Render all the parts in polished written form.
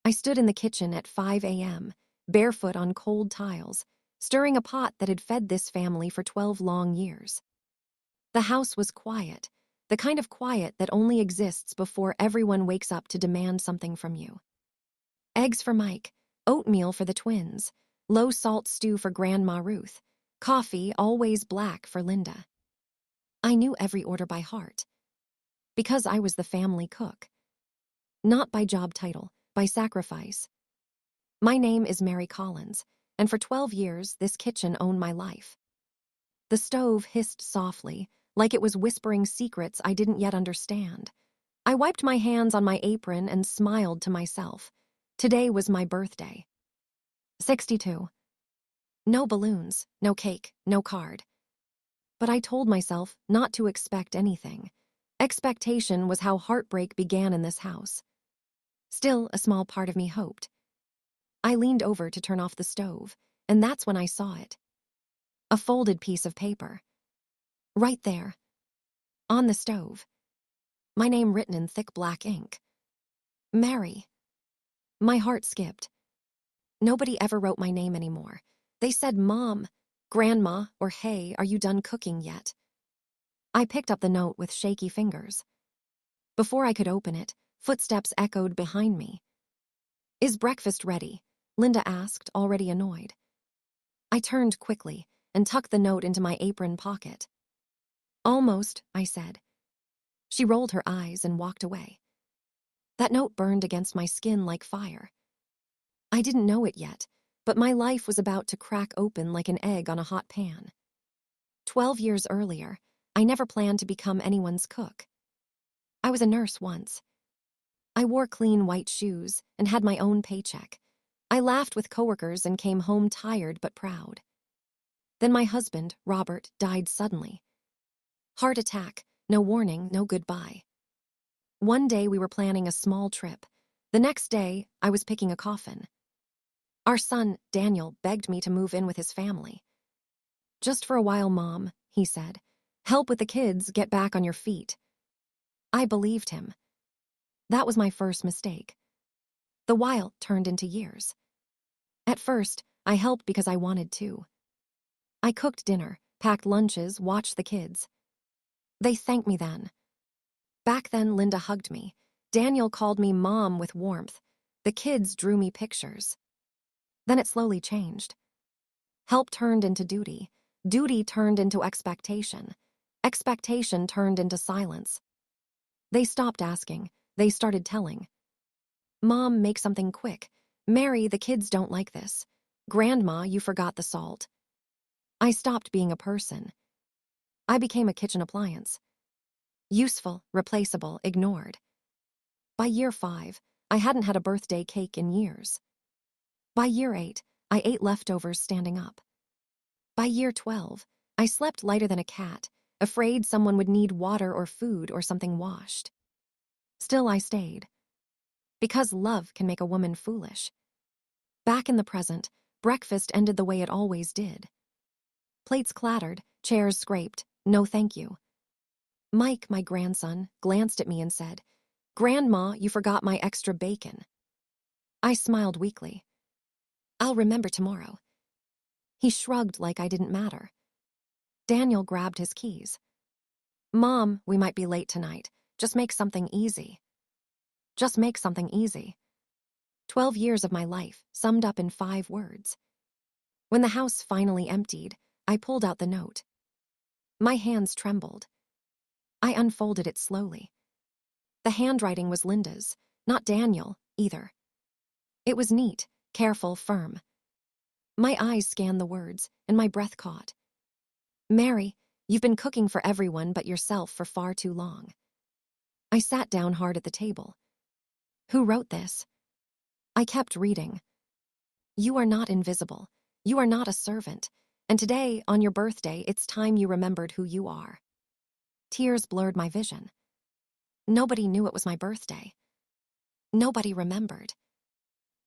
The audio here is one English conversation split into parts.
I stood in the kitchen at 5 a.m., barefoot on cold tiles, stirring a pot that had fed this family for 12 long years. The house was quiet, the kind of quiet that only exists before everyone wakes up to demand something from you. Eggs for Mike, oatmeal for the twins, low-salt stew for Grandma Ruth, coffee always black for Linda. I knew every order by heart, because I was the family cook. Not by job title, by sacrifice. My name is Mary Collins, and for 12 years this kitchen owned my life. The stove hissed softly, like it was whispering secrets I didn't yet understand. I wiped my hands on my apron and smiled to myself. Today was my birthday. 62. No balloons, no cake, no card. But I told myself not to expect anything. Expectation was how heartbreak began in this house. Still, a small part of me hoped. I leaned over to turn off the stove, and that's when I saw it. A folded piece of paper. Right there. On the stove. My name written in thick black ink. Mary. My heart skipped. Nobody ever wrote my name anymore. They said Mom, Grandma, or Hey, are you done cooking yet? I picked up the note with shaky fingers. Before I could open it, footsteps echoed behind me. Is breakfast ready? Linda asked, already annoyed. I turned quickly and tucked the note into my apron pocket. Almost, I said. She rolled her eyes and walked away. That note burned against my skin like fire. I didn't know it yet, but my life was about to crack open like an egg on a hot pan. 12 years earlier, I never planned to become anyone's cook. I was a nurse once. I wore clean white shoes and had my own paycheck. I laughed with coworkers and came home tired but proud. Then my husband, Robert, died suddenly. Heart attack, no warning, no goodbye. One day we were planning a small trip. The next day, I was picking a coffin. Our son, Daniel, begged me to move in with his family. Just for a while, Mom, he said. Help with the kids, get back on your feet. I believed him. That was my first mistake. The while turned into years. At first, I helped because I wanted to. I cooked dinner, packed lunches, watched the kids. They thanked me then. Back then, Linda hugged me. Daniel called me Mom with warmth. The kids drew me pictures. Then it slowly changed. Help turned into duty. Duty turned into expectation. Expectation turned into silence. They stopped asking. They started telling. Mom, make something quick. Mary, the kids don't like this. Grandma, you forgot the salt. I stopped being a person. I became a kitchen appliance. Useful, replaceable, ignored. By year 5, I hadn't had a birthday cake in years. By year 8, I ate leftovers standing up. By year 12, I slept lighter than a cat, afraid someone would need water or food or something washed. Still, I stayed. Because love can make a woman foolish. Back in the present, breakfast ended the way it always did. Plates clattered, chairs scraped, no thank you. Mike, my grandson, glanced at me and said, Grandma, you forgot my extra bacon. I smiled weakly. I'll remember tomorrow. He shrugged like I didn't matter. Daniel grabbed his keys. Mom, we might be late tonight. Just make something easy. Just make something easy. 12 years of my life, summed up in 5 words. When the house finally emptied, I pulled out the note. My hands trembled. I unfolded it slowly. The handwriting was Linda's, not Daniel, either. It was neat, careful, firm. My eyes scanned the words, and my breath caught. Mary, you've been cooking for everyone but yourself for far too long. I sat down hard at the table. Who wrote this? I kept reading. You are not invisible. You are not a servant. And today, on your birthday, it's time you remembered who you are. Tears blurred my vision. Nobody knew it was my birthday. Nobody remembered.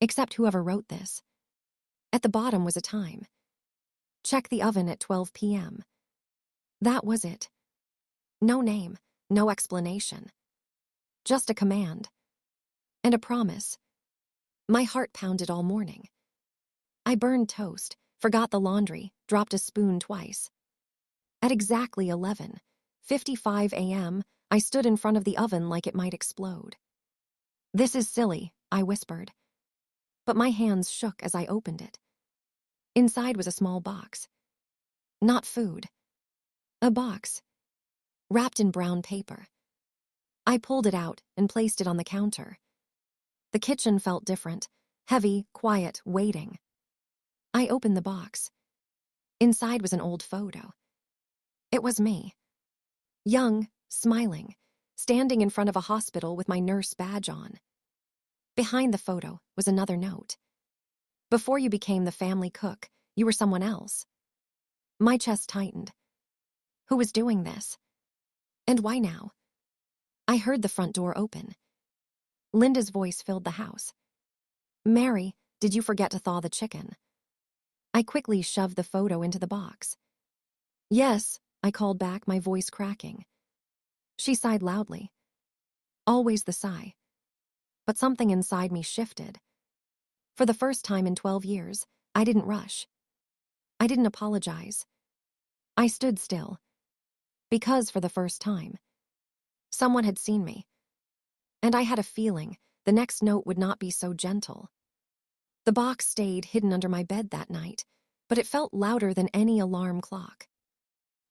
Except whoever wrote this. At the bottom was a time. Check the oven at 12 p.m. That was it. No name, no explanation. Just a command. And a promise. My heart pounded all morning. I burned toast, forgot the laundry, dropped a spoon twice. At exactly 11:55 a.m., I stood in front of the oven like it might explode. "This is silly," I whispered. But my hands shook as I opened it. Inside was a small box. Not food. A box. Wrapped in brown paper. I pulled it out and placed it on the counter. The kitchen felt different. Heavy, quiet, waiting. I opened the box. Inside was an old photo. It was me. Young, smiling, standing in front of a hospital with my nurse badge on. Behind the photo was another note. "Before you became the family cook, you were someone else." My chest tightened. Who was doing this? And why now? I heard the front door open. Linda's voice filled the house. "Mary, did you forget to thaw the chicken?" I quickly shoved the photo into the box. "Yes," I called back, my voice cracking. She sighed loudly. Always the sigh. But something inside me shifted. For the first time in 12 years, I didn't rush. I didn't apologize. I stood still. Because for the first time, someone had seen me. And I had a feeling the next note would not be so gentle. The box stayed hidden under my bed that night, but it felt louder than any alarm clock.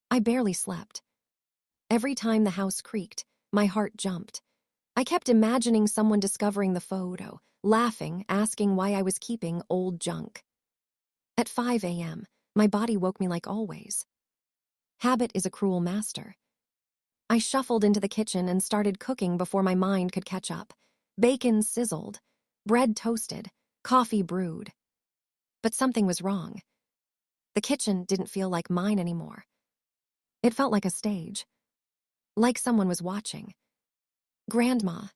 I barely slept. Every time the house creaked, my heart jumped. I kept imagining someone discovering the photo, laughing, asking why I was keeping old junk. At 5 a.m., my body woke me like always. Habit is a cruel master. I shuffled into the kitchen and started cooking before my mind could catch up. Bacon sizzled, bread toasted, coffee brewed. But something was wrong. The kitchen didn't feel like mine anymore. It felt like a stage. Like someone was watching. "Grandma."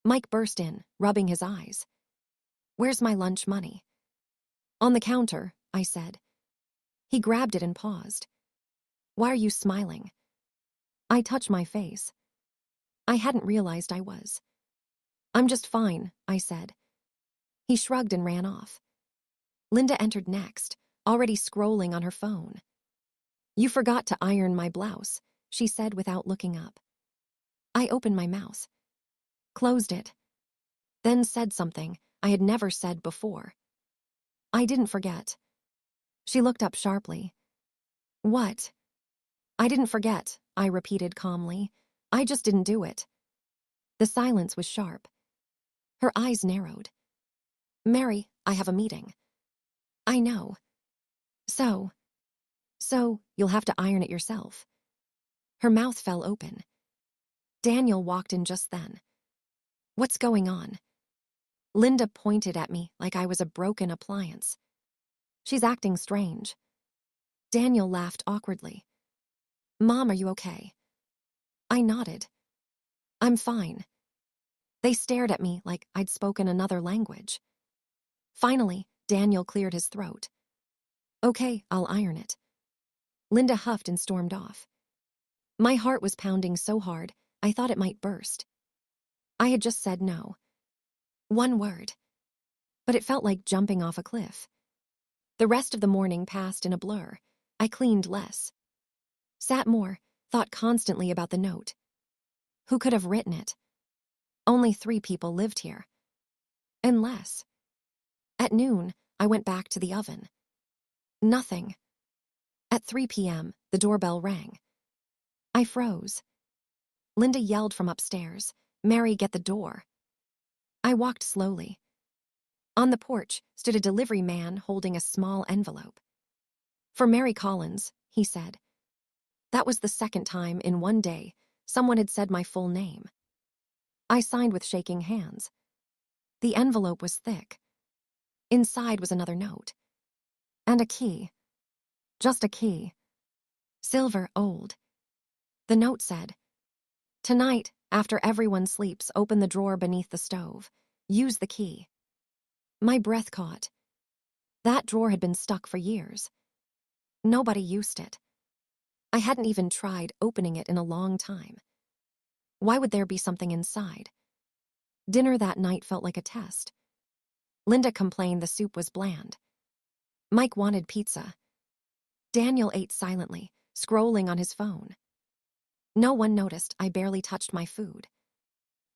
Mike burst in, rubbing his eyes. "Where's my lunch money?" "On the counter," I said. He grabbed it and paused. "Why are you smiling?" I touched my face. I hadn't realized I was. "I'm just fine," I said. He shrugged and ran off. Linda entered next, already scrolling on her phone. "You forgot to iron my blouse," she said without looking up. I opened my mouth, closed it, then said something I had never said before. "I didn't forget." She looked up sharply. "What?" "I didn't forget," I repeated calmly. "I just didn't do it." The silence was sharp. Her eyes narrowed. "Mary, I have a meeting." "I know." So you'll have to iron it yourself." Her mouth fell open. Daniel walked in just then. "What's going on?" Linda pointed at me like I was a broken appliance. "She's acting strange." Daniel laughed awkwardly. "Mom, are you okay?" I nodded. "I'm fine." They stared at me like I'd spoken another language. Finally, Daniel cleared his throat. "Okay, I'll iron it." Linda huffed and stormed off. My heart was pounding so hard, I thought it might burst. I had just said no. One word. But it felt like jumping off a cliff. The rest of the morning passed in a blur. I cleaned less. Sat more, thought constantly about the note. Who could have written it? Only 3 people lived here. And less. At noon, I went back to the oven. Nothing. At 3 p.m., the doorbell rang. I froze. Linda yelled from upstairs, "Mary, get the door." I walked slowly. On the porch stood a delivery man holding a small envelope. "For Mary Collins," he said. That was the second time in one day someone had said my full name. I signed with shaking hands. The envelope was thick. Inside was another note. And a key. Just a key. Silver, old. The note said, "Tonight, after everyone sleeps, open the drawer beneath the stove. Use the key." My breath caught. That drawer had been stuck for years. Nobody used it. I hadn't even tried opening it in a long time. Why would there be something inside? Dinner that night felt like a test. Linda complained the soup was bland. Mike wanted pizza. Daniel ate silently, scrolling on his phone. No one noticed I barely touched my food.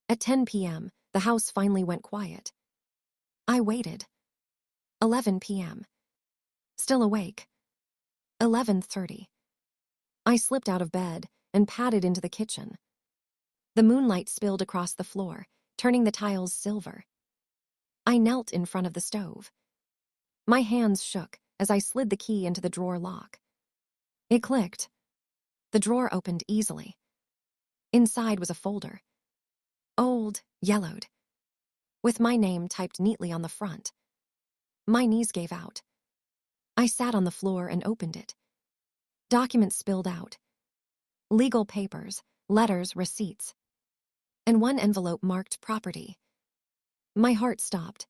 At 10 p.m., the house finally went quiet. I waited. 11 p.m. Still awake. 11:30. I slipped out of bed and padded into the kitchen. The moonlight spilled across the floor, turning the tiles silver. I knelt in front of the stove. My hands shook as I slid the key into the drawer lock. It clicked. The drawer opened easily. Inside was a folder. Old, yellowed, with my name typed neatly on the front. My knees gave out. I sat on the floor and opened it. Documents spilled out. Legal papers, letters, receipts. And one envelope marked property. My heart stopped.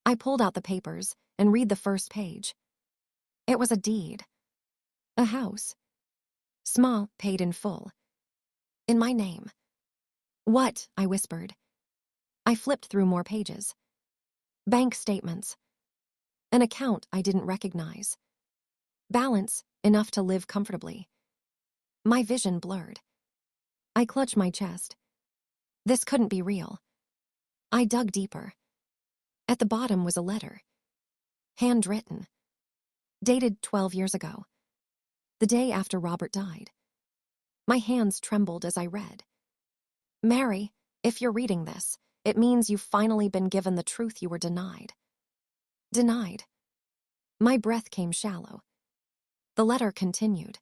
I pulled out the papers and read the first page. It was a deed. A house. Small, paid in full. In my name. What? I whispered. I flipped through more pages. Bank statements. An account I didn't recognize. Balance, enough to live comfortably. My vision blurred. I clutched my chest. This couldn't be real. I dug deeper. At the bottom was a letter. Handwritten. Dated 12 years ago. The day after Robert died. My hands trembled as I read. Mary, if you're reading this, it means you've finally been given the truth you were denied. Denied. My breath came shallow. The letter continued.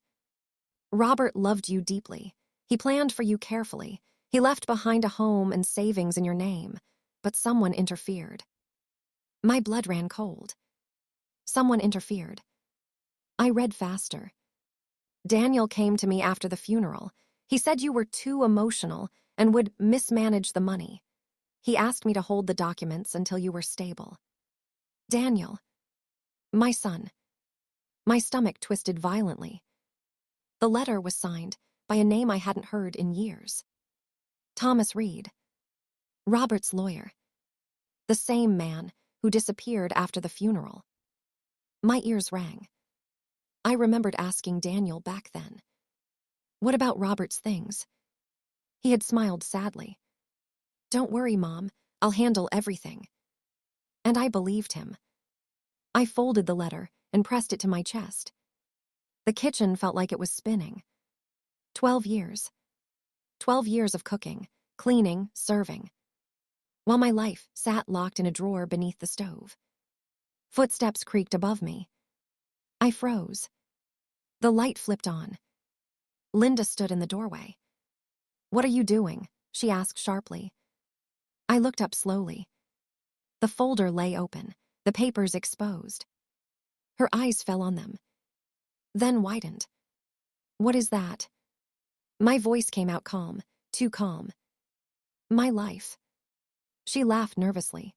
Robert loved you deeply. He planned for you carefully. He left behind a home and savings in your name, but someone interfered. My blood ran cold. Someone interfered. I read faster. Daniel came to me after the funeral. He said you were too emotional and would mismanage the money. He asked me to hold the documents until you were stable. Daniel. My son. My stomach twisted violently. The letter was signed by a name I hadn't heard in years. Thomas Reed. Robert's lawyer. The same man who disappeared after the funeral. My ears rang. I remembered asking Daniel back then. What about Robert's things? He had smiled sadly. Don't worry, Mom. I'll handle everything. And I believed him. I folded the letter and pressed it to my chest. The kitchen felt like it was spinning. 12 years. 12 years of cooking, cleaning, serving. While my life sat locked in a drawer beneath the stove. Footsteps creaked above me. I froze. The light flipped on. Linda stood in the doorway. What are you doing? She asked sharply. I looked up slowly. The folder lay open, the papers exposed. Her eyes fell on them, then widened. What is that? My voice came out calm, too calm. My life. She laughed nervously.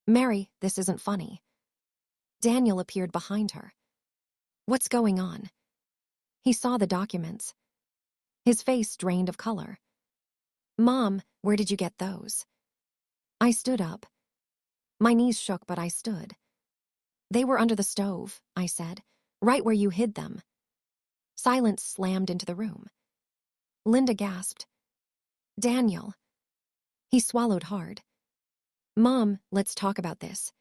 Mary, this isn't funny. Daniel appeared behind her. What's going on? He saw the documents. His face drained of color. Mom, where did you get those? I stood up. My knees shook, but I stood. They were under the stove, I said, right where you hid them. Silence slammed into the room. Linda gasped. Daniel. He swallowed hard. Mom, let's talk about this.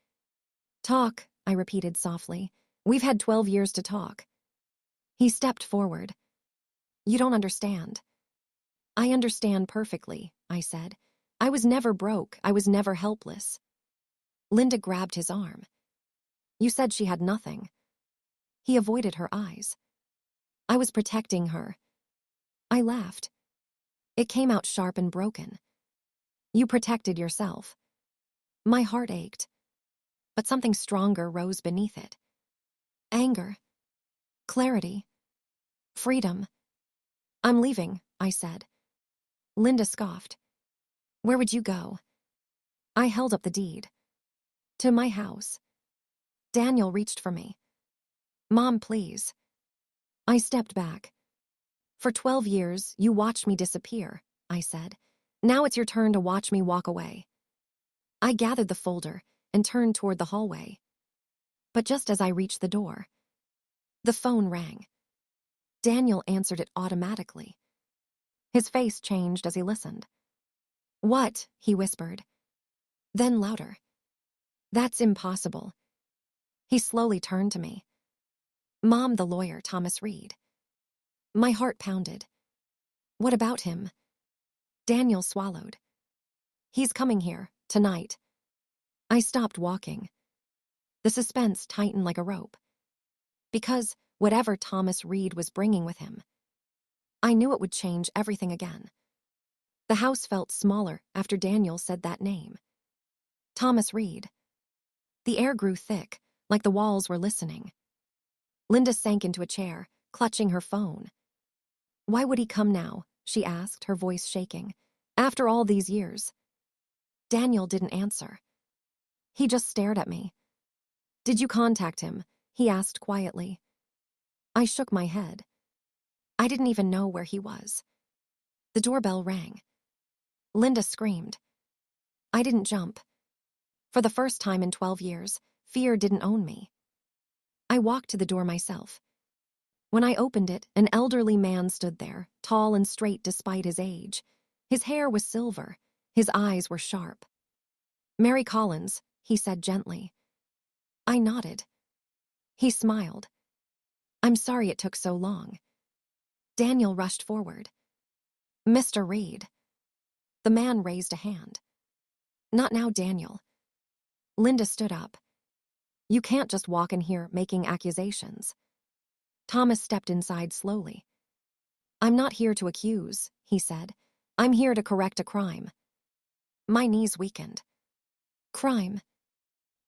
Talk, I repeated softly. We've had 12 years to talk. He stepped forward. You don't understand. I understand perfectly, I said. I was never broke. I was never helpless. Linda grabbed his arm. You said she had nothing. He avoided her eyes. I was protecting her. I laughed. It came out sharp and broken. You protected yourself. My heart ached, but something stronger rose beneath it. Anger. Clarity. Freedom. I'm leaving, I said. Linda scoffed. Where would you go? I held up the deed. To my house. Daniel reached for me. Mom, please. I stepped back. For 12 years, you watched me disappear, I said. Now it's your turn to watch me walk away. I gathered the folder and turned toward the hallway. But just as I reached the door, the phone rang. Daniel answered it automatically. His face changed as he listened. "What?" he whispered. Then louder. "That's impossible." He slowly turned to me. "Mom, the lawyer, Thomas Reed." My heart pounded. "What about him?" Daniel swallowed. "He's coming here, tonight." I stopped walking. The suspense tightened like a rope. Because whatever Thomas Reed was bringing with him, I knew it would change everything again. The house felt smaller after Daniel said that name. Thomas Reed. The air grew thick, like the walls were listening. Linda sank into a chair, clutching her phone. "Why would he come now?" she asked, her voice shaking. "After all these years." Daniel didn't answer. He just stared at me. "Did you contact him?" he asked quietly. I shook my head. I didn't even know where he was. The doorbell rang. Linda screamed. I didn't jump. For the first time in 12 years, fear didn't own me. I walked to the door myself. When I opened it, an elderly man stood there, tall and straight despite his age. His hair was silver. His eyes were sharp. "Mary Collins," he said gently. I nodded. He smiled. "I'm sorry it took so long." Daniel rushed forward. "Mr. Reed." The man raised a hand. "Not now, Daniel." Linda stood up. "You can't just walk in here making accusations." Thomas stepped inside slowly. "I'm not here to accuse," he said. "I'm here to correct a crime." My knees weakened. "Crime?"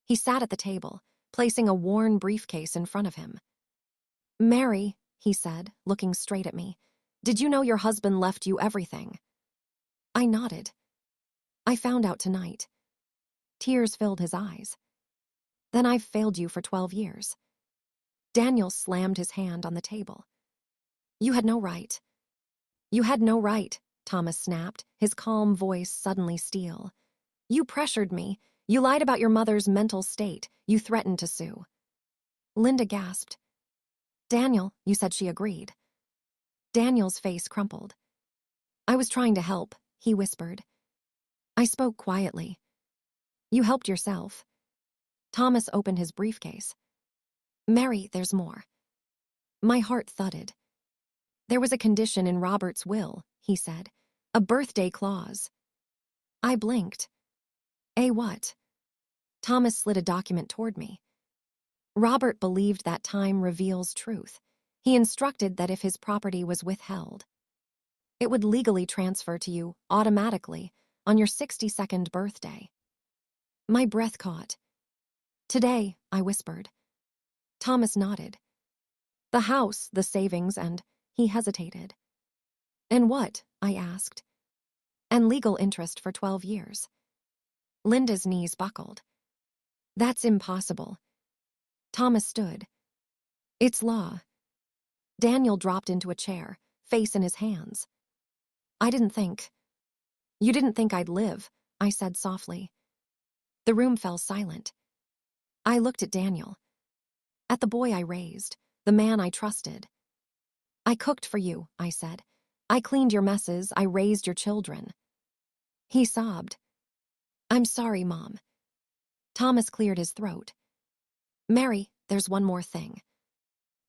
He sat at the table, placing a worn briefcase in front of him. "Mary," he said, looking straight at me, "did you know your husband left you everything?" I nodded. "I found out tonight." Tears filled his eyes. "Then I've failed you for 12 years." Daniel slammed his hand on the table. "You had no right." "You had no right," Thomas snapped, his calm voice suddenly steel. "You pressured me. You lied about your mother's mental state. You threatened to sue." Linda gasped. "Daniel," you said she agreed. Daniel's face crumpled. "I was trying to help," he whispered. I spoke quietly. "You helped yourself." Thomas opened his briefcase. "Mary, there's more." My heart thudded. "There was a condition in Robert's will," he said. "A birthday clause." I blinked. "A what?" Thomas slid a document toward me. "Robert believed that time reveals truth. He instructed that if his property was withheld, it would legally transfer to you, automatically, on your 62nd birthday." My breath caught. "Today," I whispered. Thomas nodded. "The house, the savings, and—" He hesitated. "And what?" I asked. "And legal interest for 12 years." Linda's knees buckled. "That's impossible." Thomas stood. "It's law." Daniel dropped into a chair, face in his hands. "I didn't think—" "You didn't think I'd live," I said softly. The room fell silent. I looked at Daniel. At the boy I raised, the man I trusted. "I cooked for you," I said. "I cleaned your messes, I raised your children." He sobbed. "I'm sorry, Mom." Thomas cleared his throat. "Mary, there's one more thing."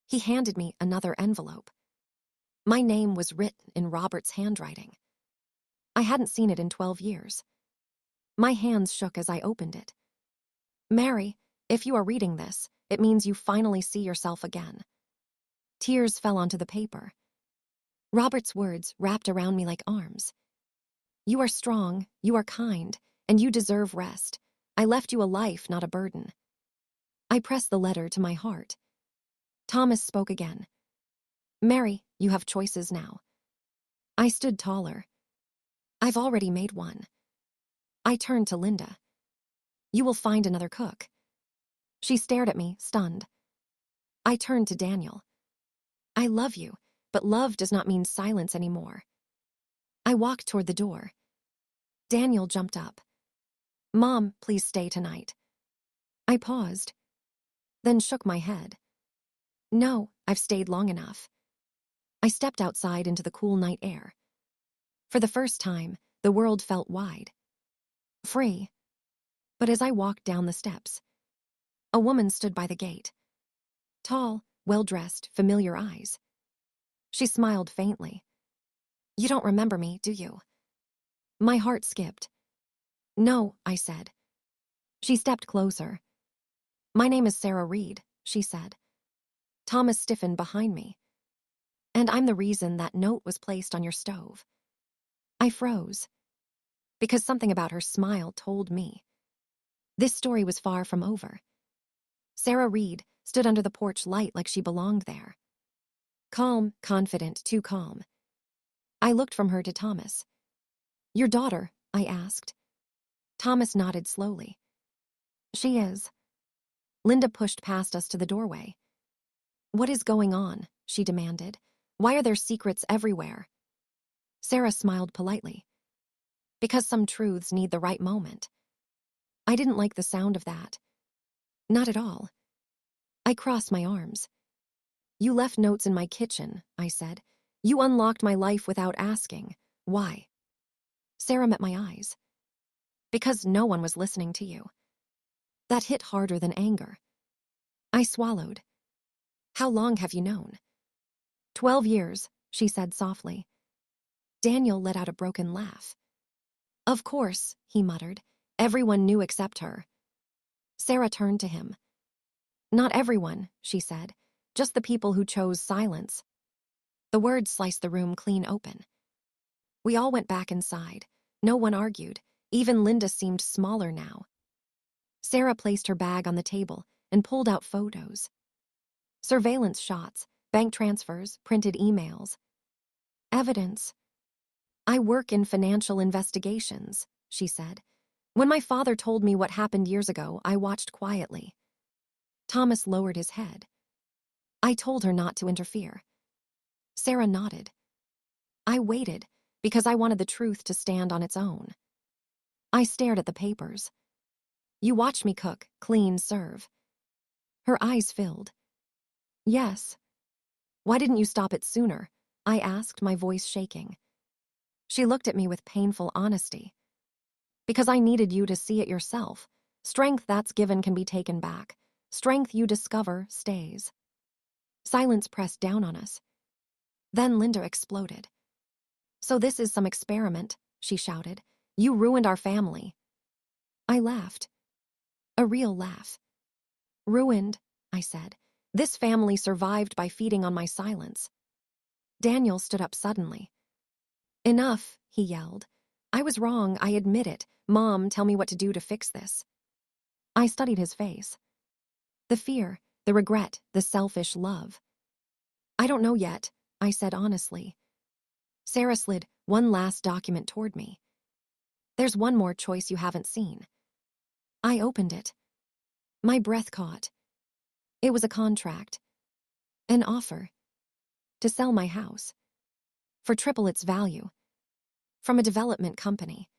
He handed me another envelope. My name was written in Robert's handwriting. I hadn't seen it in 12 years. My hands shook as I opened it. "Mary, if you are reading this, it means you finally see yourself again." Tears fell onto the paper. Robert's words wrapped around me like arms. "You are strong, you are kind, and you deserve rest. I left you a life, not a burden." I pressed the letter to my heart. Thomas spoke again. "Mary, you have choices now." I stood taller. "I've already made one." I turned to Linda. "You will find another cook." She stared at me, stunned. I turned to Daniel. "I love you, but love does not mean silence anymore." I walked toward the door. Daniel jumped up. "Mom, please stay tonight." I paused, then shook my head. No, I've stayed long enough. I stepped outside into the cool night air. For the first time, the world felt wide, free. But as I walked down the steps, a woman stood by the gate. Tall, well-dressed, familiar eyes. She smiled faintly. You don't remember me, do you? My heart skipped. No, I said. She stepped closer. My name is Sarah Reed, she said. Thomas stiffened behind me. And I'm the reason that note was placed on your stove. I froze, because something about her smile told me. This story was far from over. Sarah Reed stood under the porch light like she belonged there. Calm, confident, too calm. I looked from her to Thomas. Your daughter, I asked. Thomas nodded slowly. She is. Linda pushed past us to the doorway. What is going on? She demanded. Why are there secrets everywhere? Sarah smiled politely. Because some truths need the right moment. I didn't like the sound of that. Not at all. I crossed my arms. You left notes in my kitchen, I said. You unlocked my life without asking. Why? Sarah met my eyes. Because no one was listening to you. That hit harder than anger. I swallowed. How long have you known? 12 years, she said softly. Daniel let out a broken laugh. Of course, he muttered. Everyone knew except her. Sarah turned to him. Not everyone, she said. Just the people who chose silence. The words sliced the room clean open. We all went back inside. No one argued. Even Linda seemed smaller now. Sarah placed her bag on the table and pulled out photos. Surveillance shots, bank transfers, printed emails. Evidence. I work in financial investigations, she said. When my father told me what happened years ago, I watched quietly. Thomas lowered his head. I told her not to interfere. Sarah nodded. I waited because I wanted the truth to stand on its own. I stared at the papers. You watch me cook, clean, serve. Her eyes filled. Yes. Why didn't you stop it sooner? I asked, my voice shaking. She looked at me with painful honesty. Because I needed you to see it yourself. Strength that's given can be taken back. Strength you discover stays. Silence pressed down on us. Then Linda exploded. So this is some experiment, she shouted. You ruined our family. I laughed. A real laugh. Ruined, I said. This family survived by feeding on my silence. Daniel stood up suddenly. Enough, he yelled. I was wrong, I admit it. Mom, tell me what to do to fix this. I studied his face. The fear, the regret, the selfish love. I don't know yet, I said honestly. Sarah slid one last document toward me. There's one more choice you haven't seen. I opened it. My breath caught. It was a contract. An offer. To sell my house. For triple its value. From a development company.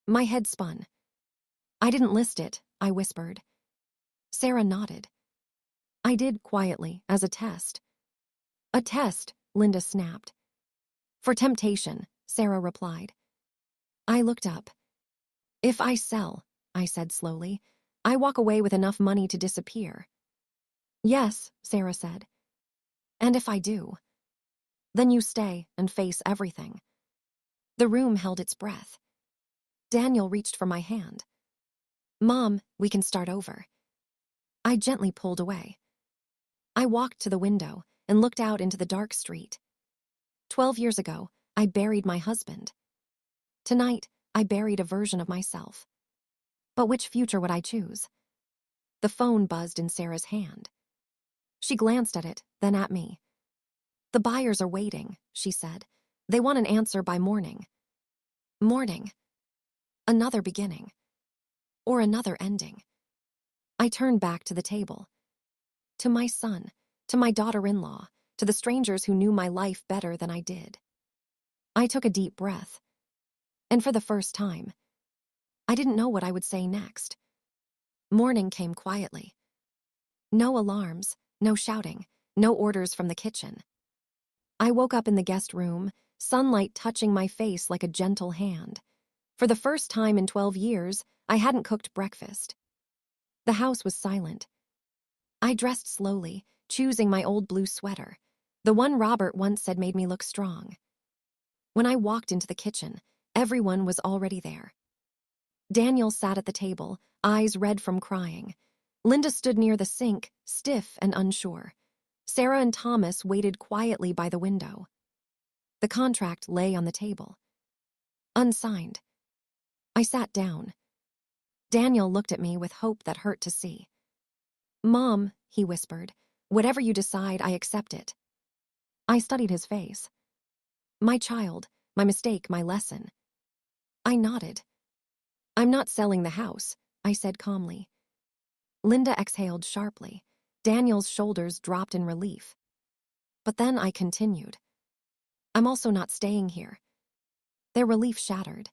My head spun. I didn't list it, I whispered. Sarah nodded. I did quietly, as a test. A test, Linda snapped. For temptation, Sarah replied. I looked up. If I sell, I said slowly, I walk away with enough money to disappear. Yes, Sarah said. And if I do, then you stay and face everything. The room held its breath. Daniel reached for my hand. Mom, we can start over. I gently pulled away. I walked to the window and looked out into the dark street. 12 years ago, I buried my husband. Tonight, I buried a version of myself. But which future would I choose? The phone buzzed in Sarah's hand. She glanced at it, then at me. The buyers are waiting, she said. They want an answer by morning. Morning. Another beginning. Or another ending. I turned back to the table. To my son, to my daughter-in-law, to the strangers who knew my life better than I did. I took a deep breath. And for the first time, I didn't know what I would say next. Morning came quietly. No alarms, no shouting, no orders from the kitchen. I woke up in the guest room, sunlight touching my face like a gentle hand. For the first time in 12 years, I hadn't cooked breakfast. The house was silent. I dressed slowly, choosing my old blue sweater, the one Robert once said made me look strong. When I walked into the kitchen, everyone was already there. Daniel sat at the table, eyes red from crying. Linda stood near the sink, stiff and unsure. Sarah and Thomas waited quietly by the window. The contract lay on the table. Unsigned. I sat down. Daniel looked at me with hope that hurt to see. "Mom," he whispered, "whatever you decide, I accept it." I studied his face. "My child, my mistake, my lesson." I nodded. "I'm not selling the house," I said calmly. Linda exhaled sharply. Daniel's shoulders dropped in relief. But then I continued. "I'm also not staying here." Their relief shattered.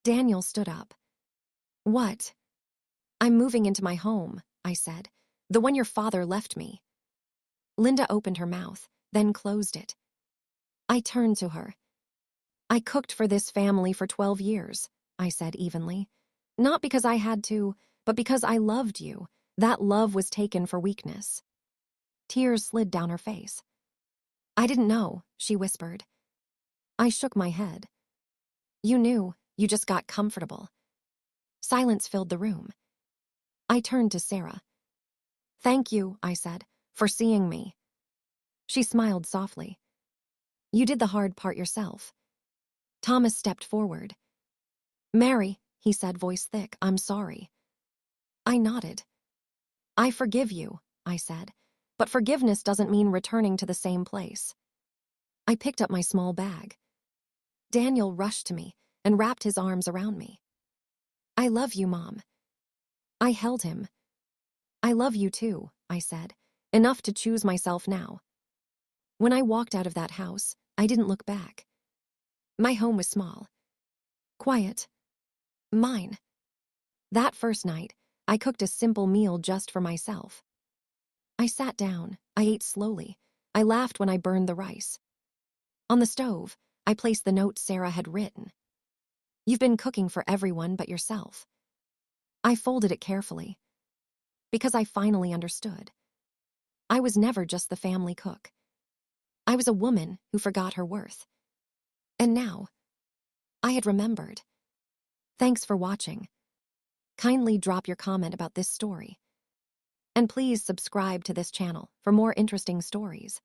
Daniel stood up. "What?" "I'm moving into my home," I said. "The one your father left me." Linda opened her mouth, then closed it. I turned to her. "I cooked for this family for 12 years, I said evenly. "Not because I had to, but because I loved you. That love was taken for weakness." Tears slid down her face. "I didn't know," she whispered. I shook my head. "You knew, you just got comfortable." Silence filled the room. I turned to Sarah. "Thank you," I said, "for seeing me." She smiled softly. "You did the hard part yourself." Thomas stepped forward. "Mary," he said, voice thick, "I'm sorry." I nodded. "I forgive you," I said, "but forgiveness doesn't mean returning to the same place." I picked up my small bag. Daniel rushed to me and wrapped his arms around me. "I love you, Mom." I held him. "I love you too," I said, enough to choose myself now. When I walked out of that house, I didn't look back. My home was small. Quiet. Mine. That first night, I cooked a simple meal just for myself. I sat down, I ate slowly. I laughed when I burned the rice. On the stove, I placed the note Sarah had written. "You've been cooking for everyone but yourself." I folded it carefully. Because I finally understood. I was never just the family cook. I was a woman who forgot her worth. And now, I had remembered. Thanks for watching. Kindly drop your comment about this story. And please subscribe to this channel for more interesting stories.